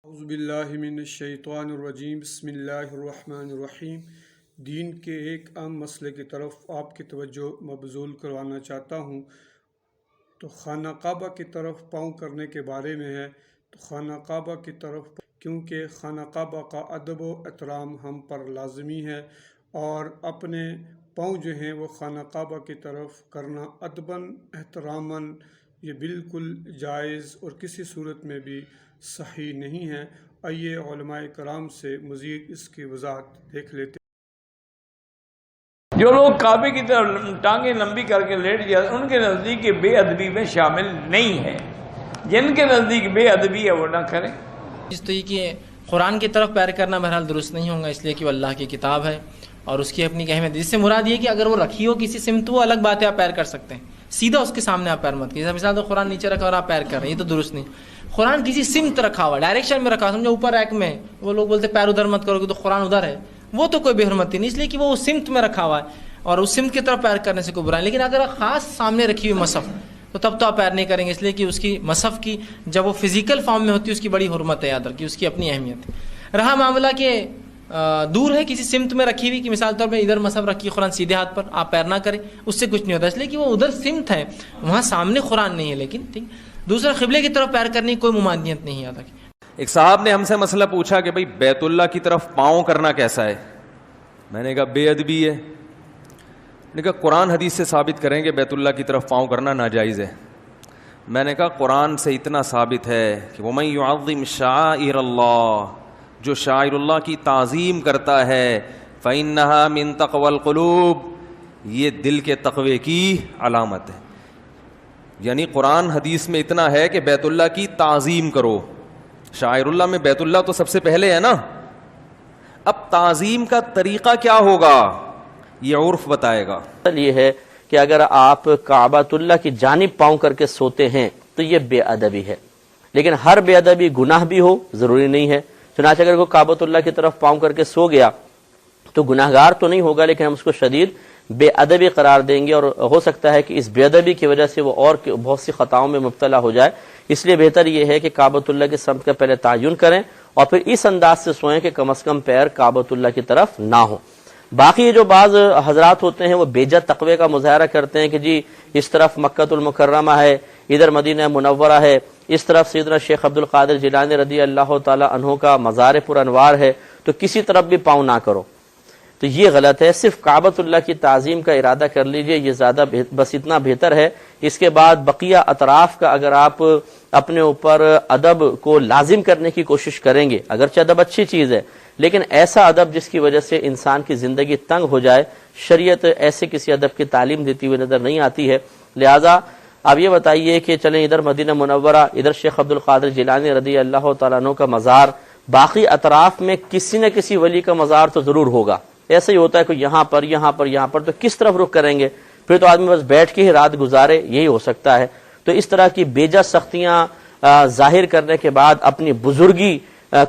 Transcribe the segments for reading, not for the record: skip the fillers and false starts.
اعوذ باللہ من الشیطان الرجیم، بسم اللہ الرحمن الرحیم۔ دین کے ایک اہم مسئلے کی طرف آپ کی توجہ مبذول کروانا چاہتا ہوں، تو خانہ کعبہ کی طرف پاؤں کرنے کے بارے میں ہے۔ تو خانہ کعبہ کی طرف کیونکہ خانہ کعبہ کا ادب و احترام ہم پر لازمی ہے، اور اپنے پاؤں جو ہیں وہ خانہ کعبہ کی طرف کرنا ادباً احتراماً یہ بالکل جائز اور کسی صورت میں بھی صحیح نہیں ہے۔ آئیے علماء کرام سے مزید اس کی وضاحت دیکھ لیتے ہیں۔ جو لوگ کعبے کی طرف ٹانگیں لمبی کر کے لیٹ جاتے ہیں، ان کے نزدیک یہ بے ادبی میں شامل نہیں ہے۔ جن کے نزدیک بے ادبی ہے وہ نہ کریں۔ اس طریقے قرآن کی طرف پیر کرنا بہرحال درست نہیں ہوگا، اس لیے کہ وہ اللہ کی کتاب ہے اور اس کی اپنی اہمیت، جس سے مراد یہ کہ اگر وہ رکھی ہو کسی سمت وہ الگ بات ہے، آپ پیر کر سکتے ہیں، سیدھا اس کے سامنے آپ پیر مت کیجیے۔ مثال تو قرآن نیچے رکھا اور آپ پیر کر رہے ہیں، یہ تو درست نہیں۔ قرآن کسی سمت رکھا ہوا، ڈائریکشن میں رکھا، سمجھو اوپر ریک میں، وہ لوگ بولتے پیر ادھر مت کرو گے تو قرآن ادھر ہے، وہ تو کوئی بے حرمتی نہیں، اس لیے کہ وہ سمت میں رکھا ہوا ہے اور اس سمت کی طرف پیر کرنے سے کوئی برا نہیں۔ لیکن اگر خاص سامنے رکھی ہوئی مصحف تو تب تو آپ پیر نہیں کریں گے، اس لیے کہ اس کی مصحف کی جب وہ فزیکل فارم میں ہوتی ہے اس کی بڑی حرمت ہے، یاد رکھیے، اس کی اپنی اہمیت ہے۔ رہا معاملہ کہ دور ہے کسی سمت میں رکھی ہوئی، کہ مثال طور پہ ادھر مصحف رکھی قرآن سیدھے ہاتھ پر، آپ پیر نہ کریں، اس سے کچھ نہیں ہوتا، اس لیے کہ وہ ادھر سمت ہے، وہاں سامنے قرآن نہیں ہے۔ لیکن ٹھیک، دوسرا قبلے کی طرف پیر کرنے کی کوئی ممانعت نہیں، یاد رکھیں۔ ایک صاحب نے ہم سے مسئلہ پوچھا کہ بھئی بیت اللہ کی طرف پاؤں کرنا کیسا ہے؟ میں نے کہا بے ادبی ہے۔ میں نے کہا قرآن حدیث سے ثابت کریں کہ بیت اللہ کی طرف پاؤں کرنا ناجائز ہے۔ میں نے کہا قرآن سے اتنا ثابت ہے کہ وَمَن يُعَظِّمْ شَعَائِرَ اللَّهِ، جو شاعر اللہ کی تعظیم کرتا ہے، فَإِنَّهَا مِن تَقْوَى الْقُلُوبِ، یہ دل کے تقوی کی علامت ہے۔ یعنی قرآن حدیث میں اتنا ہے کہ بیت اللہ کی تعظیم کرو۔ شاعر اللہ میں بیت اللہ تو سب سے پہلے ہے نا۔ اب تعظیم کا طریقہ کیا ہوگا یہ عرف بتائے گا۔ یہ ہے کہ اگر آپ کعبۃ اللہ کی جانب پاؤں کر کے سوتے ہیں تو یہ بے ادبی ہے، لیکن ہر بے ادبی گناہ بھی ہو ضروری نہیں ہے۔ چنانچہ اگر کوئی کعبۃ اللہ کی طرف پاؤں کر کے سو گیا تو گناہگار تو نہیں ہوگا، لیکن ہم اس کو شدید بے ادبی قرار دیں گے، اور ہو سکتا ہے کہ اس بے ادبی کی وجہ سے وہ اور بہت سی خطاؤں میں مبتلا ہو جائے۔ اس لیے بہتر یہ ہے کہ کعبۃ اللہ کی سمت کا پہلے تعین کریں اور پھر اس انداز سے سوئیں کہ کم از کم پیر کعبۃ اللہ کی طرف نہ ہو۔ باقی جو بعض حضرات ہوتے ہیں وہ بیجا تقوی کا مظاہرہ کرتے ہیں کہ جی اس طرف مکۃ المکرمہ ہے، ادھر مدینہ منورہ ہے، اس طرف سیدنا شیخ عبد القادر جیلانی رضی اللہ تعالی عنہ کا مزار پر انوار ہے، تو کسی طرف بھی پاؤں نہ کرو، تو یہ غلط ہے۔ صرف کعبۃ اللہ کی تعظیم کا ارادہ کر لیجئے، یہ زیادہ بس اتنا بہتر ہے۔ اس کے بعد بقیہ اطراف کا اگر آپ اپنے اوپر ادب کو لازم کرنے کی کوشش کریں گے، اگرچہ ادب اچھی چیز ہے، لیکن ایسا ادب جس کی وجہ سے انسان کی زندگی تنگ ہو جائے، شریعت ایسے کسی ادب کی تعلیم دیتی ہوئی نظر نہیں آتی ہے۔ لہٰذا آپ یہ بتائیے کہ چلیں ادھر مدینہ منورہ، ادھر شیخ عبد القادر جیلانی رضی اللہ تعالیٰ عنہ کا مزار، باقی اطراف میں کسی نہ کسی ولی کا مزار تو ضرور ہوگا۔ ایسا ہی ہوتا ہے کہ یہاں پر تو کس طرف رخ کریں گے؟ پھر تو آدمی بس بیٹھ کے ہی رات گزارے، یہی ہو سکتا ہے۔ تو اس طرح کی بیجا سختیاں ظاہر کرنے کے بعد اپنی بزرگی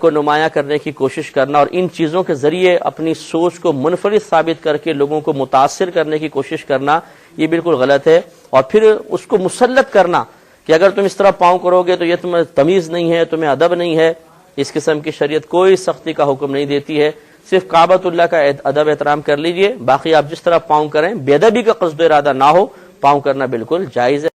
کو نمایاں کرنے کی کوشش کرنا اور ان چیزوں کے ذریعے اپنی سوچ کو منفرد ثابت کر کے لوگوں کو متاثر کرنے کی کوشش کرنا، یہ بالکل غلط ہے۔ اور پھر اس کو مسلط کرنا کہ اگر تم اس طرح پاؤں کرو گے تو یہ تمہیں تمیز نہیں ہے، تمہیں ادب نہیں ہے، اس قسم کی شریعت کوئی سختی کا حکم نہیں دیتی ہے۔ صرف کعبۃ اللہ کا ادب احترام کر لیجئے، باقی آپ جس طرح پاؤں کریں، بے ادبی کا قصد و ارادہ نہ ہو، پاؤں کرنا بالکل جائز ہے۔